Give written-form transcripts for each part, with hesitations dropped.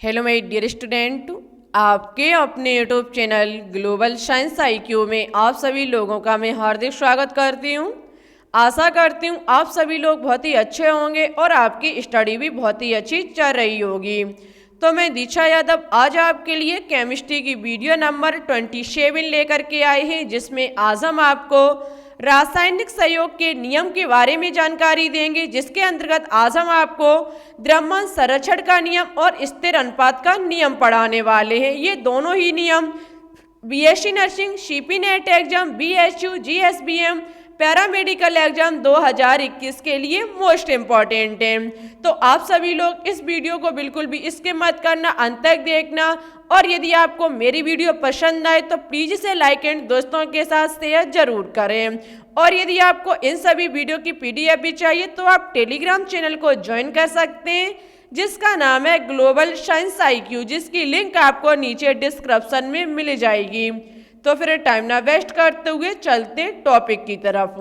Hello my dear student, आपके अपने YouTube channel global science IQ में आप सभी लोगों का मैं हार्दिक स्वागत करती हूँ। आशा करती हूँ आप सभी लोग बहुत ही अच्छे होंगे और आपकी स्टडी भी बहुत ही अच्छी चल रही होगी। तो मैं दीक्षा यादव आज आपके लिए केमिस्ट्री की वीडियो नंबर 27 लेकर के आई है, जिसमें आज हम आपको रासायनिक सहयोग के नियम के बारे में जानकारी देंगे, जिसके अंतर्गत आज हम आपको द्रव्यमान संरक्षण का नियम और स्थिर अनुपात का नियम पढ़ाने वाले हैं। ये दोनों ही नियम BSc nursing, CP net exam, BHU, GSBM, paramedical exam 2021 के लिए मोस्ट इम्पॉर्टेंट है। तो आप सभी लोग इस वीडियो को बिल्कुल भी स्किप मत करना, अंत तक देखना। और यदि आपको मेरी वीडियो पसंद आए तो प्लीज इसे लाइक एंड दोस्तों के साथ शेयर जरूर करें। और यदि आपको इन सभी वीडियो की PDF भी चाहिए तो आप टेलीग्राम चैनल को ज्वाइन कर सकते हैं, जिसका नाम है ग्लोबल साइंस IQ, जिसकी लिंक आपको नीचे डिस्क्रिप्शन में मिल जाएगी। तो फिर टाइम ना वेस्ट करते हुए चलते टॉपिक की तरफ।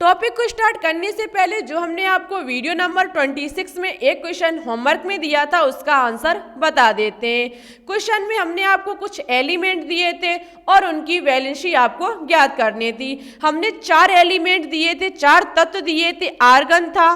टॉपिक को स्टार्ट करने से पहले जो हमने आपको वीडियो नंबर 26 में एक क्वेश्चन होमवर्क में दिया था, उसका आंसर बता देते हैं। क्वेश्चन में हमने आपको कुछ एलिमेंट दिए थे और उनकी वैलेंसी आपको ज्ञात करनी थी। हमने 4 एलिमेंट दिए थे, 4 तत्व दिए थे। आर्गन था,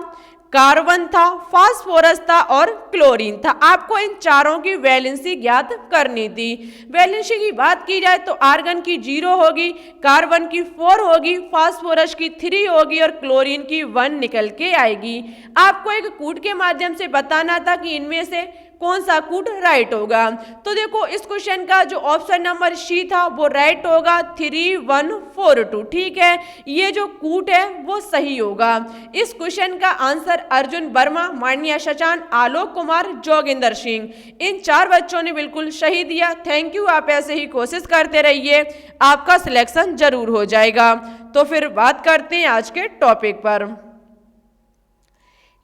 कार्बन था, फास्फोरस था और क्लोरीन था। आपको इन चारों की वैलेंसी ज्ञात करनी थी। वैलेंसी की बात की जाए तो आर्गन की 0 होगी, कार्बन की 4 होगी, फास्फोरस की 3 होगी और क्लोरीन की 1 निकल के आएगी। आपको एक कूट के माध्यम से बताना था कि इनमें से कौन सा कूट राइट होगा। तो देखो, इस क्वेश्चन का जो ऑप्शन नंबर C था वो राइट होगा, 3142। ठीक है, ये जो कूट है वो सही होगा। इस क्वेश्चन का आंसर अर्जुन वर्मा, मान्या शशान, आलोक कुमार, जोगिंदर सिंह, इन 4 बच्चों ने बिल्कुल सही दिया। Thank you. आप ऐसे ही कोशिश करते रहिए, आपका सिलेक्शन जरूर हो जाएगा। तो फिर बात करते हैं आज के टॉपिक पर।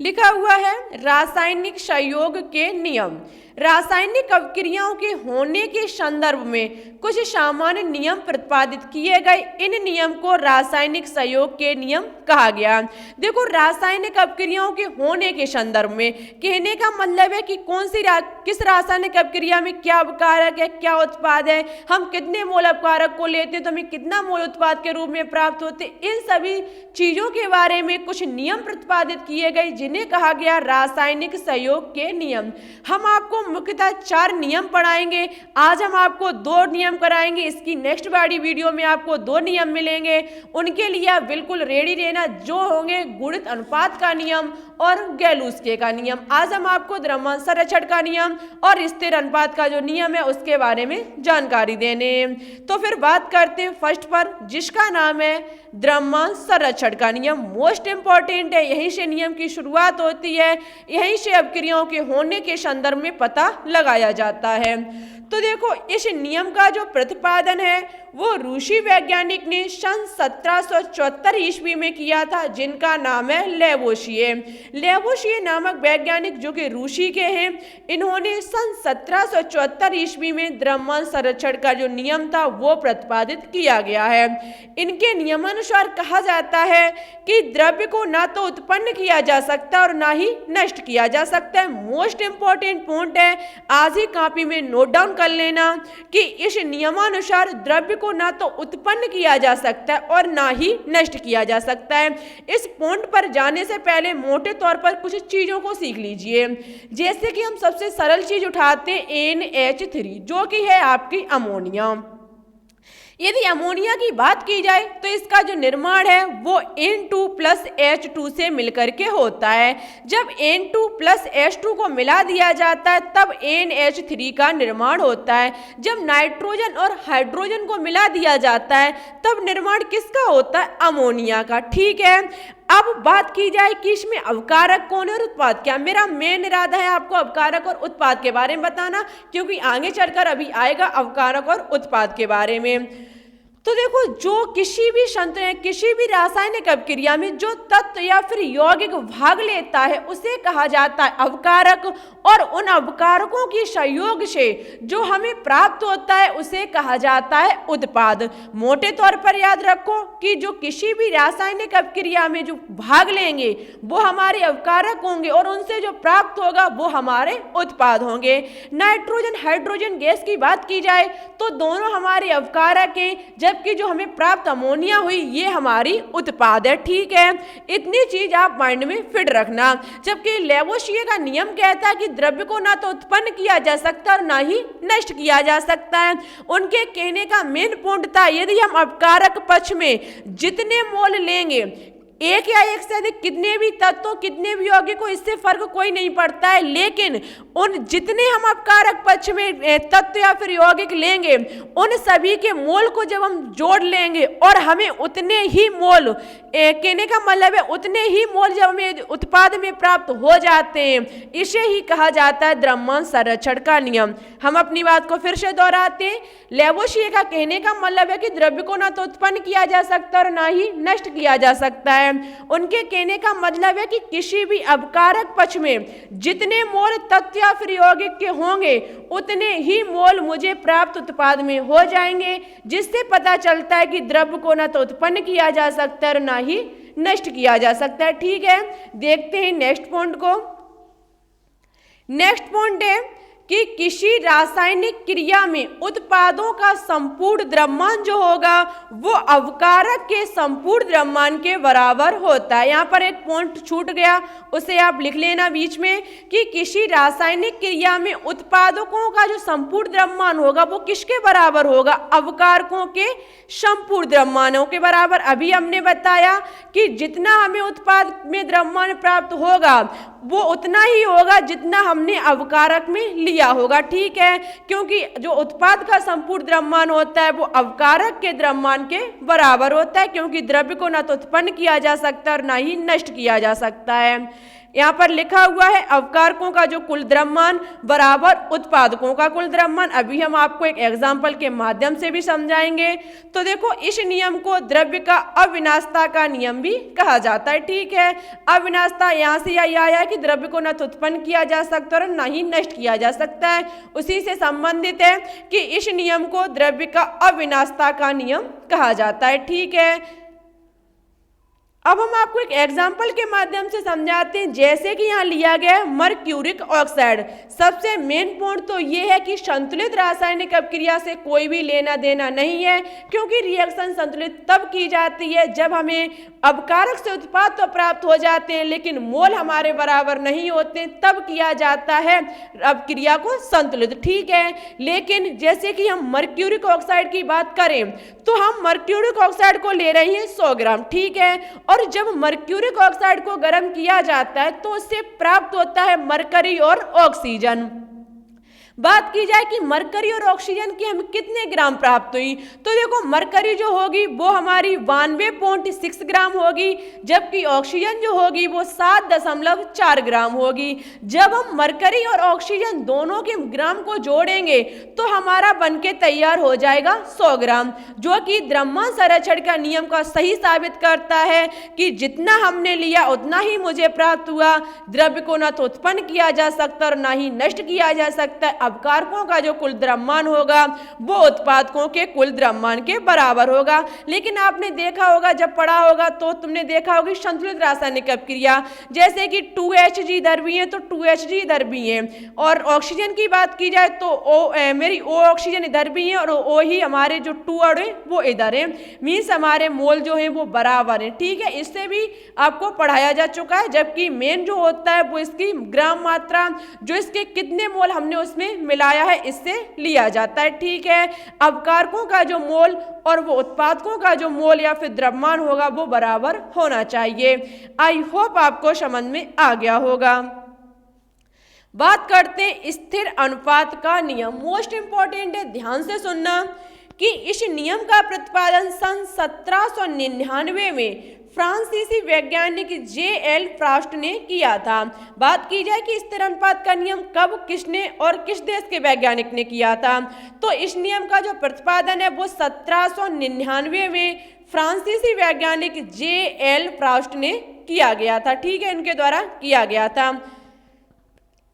लिखा हुआ है रासायनिक सहयोग के नियम। रासायनिक अभिक्रियाओं के होने के संदर्भ में कुछ सामान्य नियम प्रतिपादित किए गए। इन नियम को रासायनिक सहयोग के नियम कहा गया। देखो, रासायनिक अभिक्रियाओं के होने के संदर्भ में कहने का मतलब है कि किस रासायनिक अभिक्रिया में क्या अपकारक है, क्या उत्पाद है, हम कितने मोल अपकारक को लेते हैं तो हमें कितना मोल उत्पाद के रूप में प्राप्त होते। इन सभी चीजों के बारे में कुछ नियम प्रतिपादित किए गए, जिन्हें कहा गया रासायनिक सहयोग के नियम। हम आपको मुख्यतः 4 नियम पढ़ाएंगे। आज हम आपको 2 नियम कराएंगे। इसकी नेक्स्ट वाली वीडियो में आपको 2 नियम मिलेंगे। उनके लिए आप बिल्कुल रेडी रहना, जो होंगे गुणित अनुपात का नियम और गैलूस्के का नियम। आज हम आपको द्रव्यमान संरक्षण का नियम और स्थिर अनुपात का जो नियम है उसके बारे में जानकारी देने। तो फिर बात करते हैं फर्स्ट पर, जिसका नाम है द्रव्यमान संरक्षण का नियम। मोस्ट इंपॉर्टेंट है, यहीं से नियम की शुरुआत होती है, यहीं से अभिक्रियाओं के होने के संदर्भ में पता लगाया जाता है। तो देखो, इस नियम का जो प्रतिपादन है वो रूसी वैज्ञानिक ने सन 1774 ईस्वी में किया था, जिनका नाम है लेवोसिये। लेवोसिये नामक वैज्ञानिक जो कि रूसी के हैं, इन्होंने सन 1774 ईस्वी में द्रव्यमान संरक्षण का जो नियम था वो प्रतिपादित किया गया है। इनके नियमानुसार कहा जाता है कि द्रव्य को ना तो उत्पन्न किया जा सकता और ना ही नष्ट किया जा सकता है। मोस्ट इंपॉर्टेंट पॉइंट है, आज ही कॉपी में नोट डाउन कर लेना कि इस नियमानुसार द्रव्य को ना तो उत्पन्न किया जा सकता है और ना ही नष्ट किया जा सकता है। इस पॉइंट पर जाने से पहले मोटे तौर पर कुछ चीजों को सीख लीजिए। जैसे कि हम सबसे सरल चीज उठाते हैं NH3, जो कि है आपकी अमोनिया। यदि अमोनिया की बात की जाए तो इसका जो निर्माण है वो N2+H2 से मिलकर के होता है। जब N2+H2 को मिला दिया जाता है तब NH3 का निर्माण होता है। जब नाइट्रोजन और हाइड्रोजन को मिला दिया जाता है तब निर्माण किसका होता है? अमोनिया का। ठीक है, अब बात की जाए कि इसमें अवकारक कौन है और उत्पाद क्या। मेरा मेन इरादा है आपको अवकारक और उत्पाद के बारे में बताना, क्योंकि आगे चलकर अभी आएगा अवकारक और उत्पाद के बारे में। तो देखो, जो किसी भी किसी भी रासायनिक अभिक्रिया में जो तत्व या फिर यौगिक भाग लेता है उसे कहा जाता है अवकारक, और उन अवकारकों की संयोग से जो हमें प्राप्त होता है उसे कहा जाता है उत्पाद। मोटे तौर पर याद रखो कि जो किसी भी रासायनिक अभिक्रिया में जो भाग लेंगे वो हमारे अवकारक होंगे और उनसे जो प्राप्त होगा वो हमारे उत्पाद होंगे। नाइट्रोजन हाइड्रोजन गैस की बात की जाए तो दोनों हमारे अवकारक हैं, जबकि जो हमें प्राप्त अमोनिया हुई ये हमारी उत्पाद है। ठीक है, इतनी चीज आप माइंड में फिट रखना। जबकि लेवोसियर का नियम कहता है कि द्रव्य को ना तो उत्पन्न किया जा सकता और ना ही नष्ट किया जा सकता है। उनके कहने का मेन पॉइंट था, यदि हम अपकारक पक्ष में जितने मोल लेंगे, एक या एक से अधिक कितने भी तत्वों कितने भी यौगिक को, इससे फर्क कोई नहीं पड़ता है, लेकिन उन जितने हम अपकारक पक्ष में तत्व या फिर यौगिक लेंगे उन सभी के मोल को जब हम जोड़ लेंगे और हमें उतने ही मोल, कहने का मतलब है उतने ही मोल जब हमें उत्पाद में प्राप्त हो जाते हैं, इसे ही कहा जाता है द्रव्यमान संरक्षण का नियम। हम अपनी बात को फिर से दोहराते हैं। लेवोसियर का कहने का मतलब है कि द्रव्य को ना तो उत्पन्न किया जा सकता और ना ही नष्ट किया जा सकता है। उनके कहने का मतलब है कि किसी भी अपकारक पक्ष में जितने मोल तत्व या फिर यौगिक के होंगे उतने ही मोल मुझे प्राप्त उत्पाद में हो जाएंगे, जिससे पता चलता है कि द्रव्य को ना तो उत्पन्न किया जा सकता है और ना ही नष्ट किया जा सकता है। ठीक है, देखते हैं नेक्स्ट पॉइंट को। नेक्स्ट पॉइंट है कि किसी रासायनिक क्रिया में उत्पादों का संपूर्ण द्रव्यमान जो होगा वो अवकारक के संपूर्ण द्रव्यमान के बराबर होता है। यहाँ पर एक पॉइंट छूट गया, उसे आप लिख लेना बीच में कि किसी रासायनिक क्रिया में उत्पादकों का जो संपूर्ण द्रव्यमान होगा वो किसके बराबर होगा? अवकारकों के संपूर्ण द्रव्यमानों के बराबर। अभी हमने बताया कि जितना हमें उत्पाद में द्रव्यमान प्राप्त होगा वो उतना ही होगा जितना हमने अवकारक में लिया होगा। ठीक है, क्योंकि जो उत्पाद का संपूर्ण द्रव्यमान होता है वो अवकारक के द्रव्यमान के बराबर होता है, क्योंकि द्रव्य को ना तो उत्पन्न किया जा सकता और ना ही नष्ट किया जा सकता है। यहाँ पर लिखा हुआ है अवकारकों का जो कुल द्रव्यमान बराबर उत्पादकों का कुल द्रव्यमान। अभी हम आपको एक एग्जाम्पल के माध्यम से भी समझाएंगे। तो देखो, इस नियम को द्रव्य का अविनाशता का नियम भी कहा जाता है। ठीक है, अविनाशता यहाँ से यही आया कि द्रव्य को न तो उत्पन्न किया जा सकता और न ही नष्ट किया जा सकता है, उसी से संबंधित है कि इस नियम को द्रव्य का अविनाशता का नियम कहा जाता है। ठीक है, अब हम आपको एक एग्जाम्पल के माध्यम से समझाते हैं। जैसे कि यहाँ लिया गया है मर्क्यूरिक ऑक्साइड। सबसे मेन पॉइंट तो ये है कि संतुलित रासायनिक अभिक्रिया से कोई भी लेना देना नहीं है, क्योंकि रिएक्शन संतुलित तब की जाती है जब हमें अपकारक से उत्पाद तो प्राप्त हो जाते हैं लेकिन मोल हमारे बराबर नहीं होते, तब किया जाता है अभिक्रिया को संतुलित। ठीक है, लेकिन जैसे कि हम मर्क्यूरिक ऑक्साइड की बात करें तो हम मर्क्यूरिक ऑक्साइड को ले रहे हैं 100 ग्राम। ठीक है, और जब मर्क्यूरिक ऑक्साइड को गर्म किया जाता है तो उससे प्राप्त होता है मरकरी और ऑक्सीजन। बात की जाए कि मरकरी और ऑक्सीजन की हमें कितने ग्राम प्राप्त हुई, तो देखो मरकरी जो होगी वो हमारी 92.6 ग्राम होगी, जबकि ऑक्सीजन जो होगी वो 7.4 ग्राम होगी। जब हम मरकरी और ऑक्सीजन दोनों के ग्राम को जोड़ेंगे तो हमारा बनके तैयार हो जाएगा 100 ग्राम, जो कि द्रव्यमान संरक्षण का नियम का सही साबित करता है कि जितना हमने लिया उतना ही मुझे प्राप्त हुआ। द्रव्य को न तो उत्पन्न किया जा सकता और न ही नष्ट किया जा सकता। अपकारकों का जो कुल द्रव्यमान होगा वो उत्पादकों के कुल द्रव्यमान के बराबर होगा। लेकिन आपने देखा होगा, जब पढ़ा होगा तो तुमने देखा होगा संतुलित रासायनिक अभिक्रिया, जैसे कि 2Hg इधर भी है तो 2Hg इधर भी है, और ऑक्सीजन की बात की जाए तो मेरी O ऑक्सीजन इधर भी है और O ही हमारे जो 2 अणु है वो इधर है, मीन्स हमारे मोल जो है वो बराबर है। ठीक है, इससे भी आपको पढ़ाया जा चुका है। जबकि मेन जो होता है वो इसकी ग्राम मात्रा, जो इसके कितने मोल हमने उसमें मिलाया है, इससे लिया जाता है। ठीक है, अपकारकों का जो मोल और वो उत्पादकों का जो मोल या फिर द्रव्यमान होगा वो बराबर होना चाहिए। आई होप आपको समझ में आ गया होगा। बात करते हैं स्थिर अनुपात का नियम। मोस्ट इंपॉर्टेंट है, ध्यान से सुनना कि इस नियम का प्रतिपादन सन 1799 में फ्रांसीसी वैज्ञानिक जे.एल. फ्रास्ट ने किया था। बात की जाए कि स्थिर अनुपात का नियम कब, किसने और किस देश के वैज्ञानिक ने किया था, तो इस नियम का जो प्रतिपादन है वो 1799 में फ्रांसीसी वैज्ञानिक जे.एल. फ्रास्ट ने किया गया था। ठीक है, इनके द्वारा किया गया था।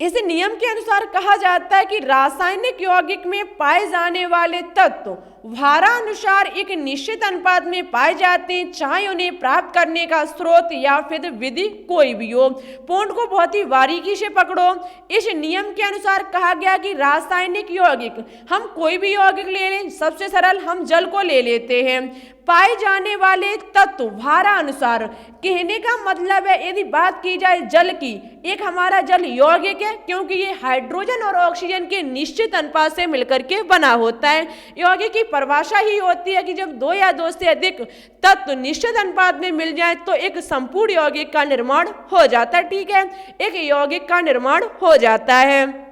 इस नियम के अनुसार कहा जाता है कि रासायनिक यौगिक में पाए जाने वाले तत्व भारानुसार एक निश्चित अनुपात में पाए जाते हैं, चाहे उन्हें प्राप्त करने का स्रोत या फिर विधि कोई भी हो। पॉइंट को बहुत ही बारीकी से पकड़ो। इस नियम के अनुसार कहा गया कि रासायनिक यौगिक, हम कोई भी यौगिक ले लें, सबसे सरल हम जल को ले लेते हैं, पाए जाने वाले तत्व भारानुसार, कहने का मतलब है यदि बात की जाए जल की, एक हमारा जल यौगिक है क्योंकि ये हाइड्रोजन और ऑक्सीजन के निश्चित अनुपात से मिलकर के बना होता है। यौगिक की परिभाषा ही होती है कि जब दो या दो से अधिक तत्व निश्चित अनुपात में मिल जाए तो एक संपूर्ण यौगिक का निर्माण हो जाता है। ठीक है, एक यौगिक का निर्माण हो जाता है।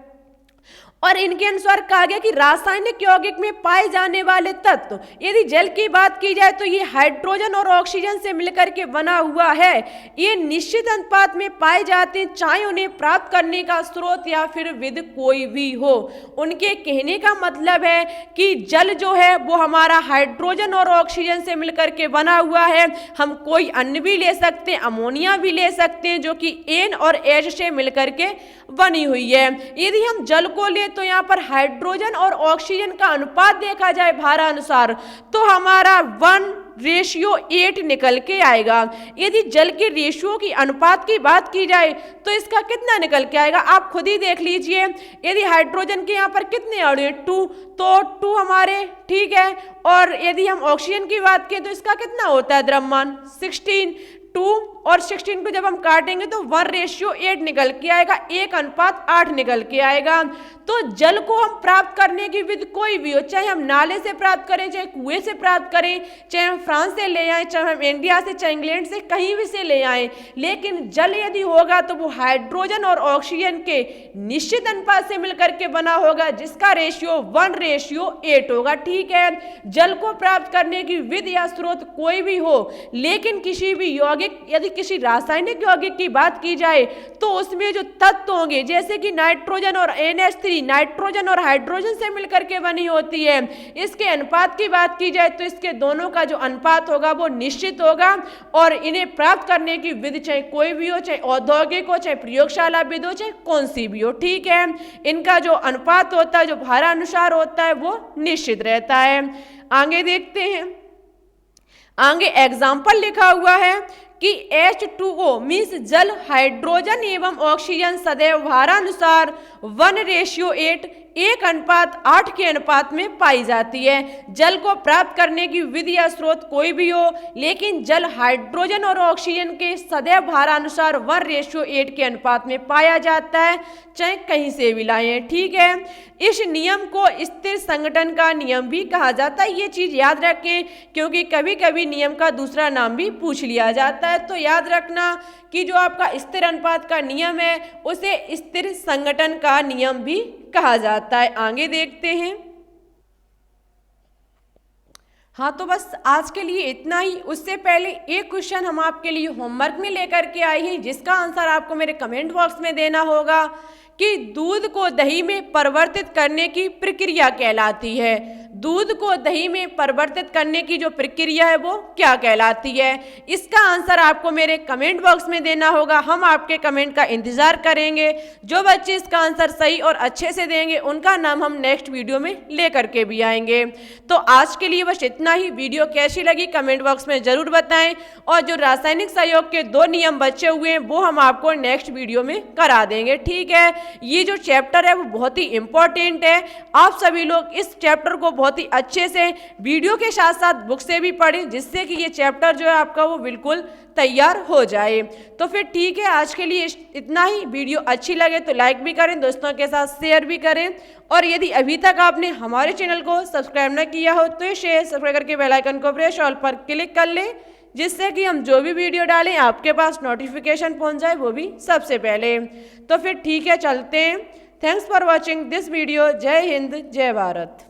और इनके अनुसार कहा गया कि रासायनिक यौगिक में पाए जाने वाले तत्व, यदि जल की बात की जाए तो ये हाइड्रोजन और ऑक्सीजन से मिलकर के बना हुआ है, ये निश्चित अनुपात में पाए जाते हैं, चाहे उन्हें प्राप्त करने का स्रोत या फिर विधि कोई भी हो। उनके कहने का मतलब है कि जल जो है वो हमारा हाइड्रोजन और ऑक्सीजन से मिलकर के बना हुआ है। हम कोई अन्य भी ले सकते हैं, अमोनिया भी ले सकते हैं, जो कि एन और एच से मिलकर के बनी हुई है। यदि हम जल को ले तो यहाँ पर हाइड्रोजन और ऑक्सीजन का अनुपात देखा जाए भारानुसार तो हमारा 1:8 निकल के आएगा। यदि जल के रेशियो की अनुपात की बात की जाए तो इसका कितना निकल के आएगा, आप खुद ही देख लीजिए। यदि हाइड्रोजन के यहाँ पर कितने अणु हैं, 2, तो 2 हमारे, ठीक है। और यदि हम ऑक्सीजन की बात करें तो इसका कितना होता है द्रव्यमान, 16, 2 और 16 को जब हम काटेंगे तो 1:8 निकल के आएगा, 1:8 निकल के आएगा। तो जल को हम प्राप्त करने की विधि कोई भी हो, चाहे हम नाले से प्राप्त करें, चाहे कुएं से प्राप्त करें, चाहे हम फ्रांस से ले आए, चाहे हम इंडिया से, चाहे इंग्लैंड से, कहीं भी से ले आए, लेकिन जल यदि होगा तो वो हाइड्रोजन और ऑक्सीजन के निश्चित अनुपात से मिलकर के बना होगा, जिसका रेशियो 1:8 होगा। ठीक है, जल को प्राप्त करने की विधि या स्रोत कोई भी हो, लेकिन किसी भी यौगिक, यदि किसी रासायनिक यौगिक की बात की जाए तो उसमें जो तत्व होंगे, जैसे कि नाइट्रोजन और NH3 नाइट्रोजन और हाइड्रोजन से मिलकर के बनी होती है, इसके अनुपात की बात की जाए तो इसके दोनों का जो अनुपात होगा वो निश्चित होगा। और इन्हें प्राप्त करने की विधि चाहे कोई भी हो, चाहे औद्योगिक हो, चाहे प्रयोगशाला विधि हो, चाहे कौन सी भी हो, ठीक है, इनका जो अनुपात होता है, जो भारानुसार होता है, वो निश्चित रहता है। आगे देखते हैं, आगे एग्जाम्पल लिखा हुआ है कि H2O मीन्स जल हाइड्रोजन एवं ऑक्सीजन सदैव भारानुसार 1:8 1:8 के अनुपात में पाई जाती है। जल को प्राप्त करने की विधि या स्रोत कोई भी हो, लेकिन जल हाइड्रोजन और ऑक्सीजन के सदैव भारानुसार 1:8 के अनुपात में पाया जाता है, चाहे कहीं से भी लाएं। ठीक है, इस नियम को स्थिर संघटन का नियम भी कहा जाता है। ये चीज याद रखें क्योंकि कभी कभी नियम का दूसरा नाम भी पूछ लिया जाता है। तो याद रखना कि जो आपका स्थिर अनुपात का नियम है उसे स्थिर संघटन का नियम भी कहा जाता है। आगे देखते हैं। हाँ, तो बस आज के लिए इतना ही। उससे पहले एक क्वेश्चन हम आपके लिए होमवर्क में लेकर के आए हैं, जिसका आंसर आपको मेरे कमेंट बॉक्स में देना होगा कि दूध को दही में परिवर्तित करने की प्रक्रिया कहलाती है। दूध को दही में परिवर्तित करने की जो प्रक्रिया है वो क्या कहलाती है, इसका आंसर आपको मेरे कमेंट बॉक्स में देना होगा। हम आपके कमेंट का इंतजार करेंगे। जो बच्चे इसका आंसर सही और अच्छे से देंगे उनका नाम हम नेक्स्ट वीडियो में लेकर के भी आएंगे। तो आज के लिए बस इतना ही। वीडियो कैसी लगी कमेंट बॉक्स में जरूर बताएं, और जो रासायनिक सहयोग के 2 नियम बचे हुए हैं वो हम आपको नेक्स्ट वीडियो में करा देंगे। ठीक है, ये जो चैप्टर है वो बहुत ही इंपॉर्टेंट है। आप सभी लोग इस चैप्टर को बहुत ही अच्छे से वीडियो के साथ साथ बुक से भी पढ़ें, जिससे कि ये चैप्टर जो है आपका वो बिल्कुल तैयार हो जाए। तो फिर ठीक है, आज के लिए इतना ही। वीडियो अच्छी लगे तो लाइक भी करें, दोस्तों के साथ शेयर भी करें, और यदि अभी तक आपने हमारे चैनल को सब्सक्राइब न किया हो तो शेयर सब्सक्राइब करके बेल आइकन को प्रेस ऑल पर क्लिक कर लें, जिससे कि हम जो भी वीडियो डालें आपके पास नोटिफिकेशन पहुंच जाए, वो भी सबसे पहले। तो फिर ठीक है, चलते हैं। Thanks for watching this video. जय हिंद, जय भारत।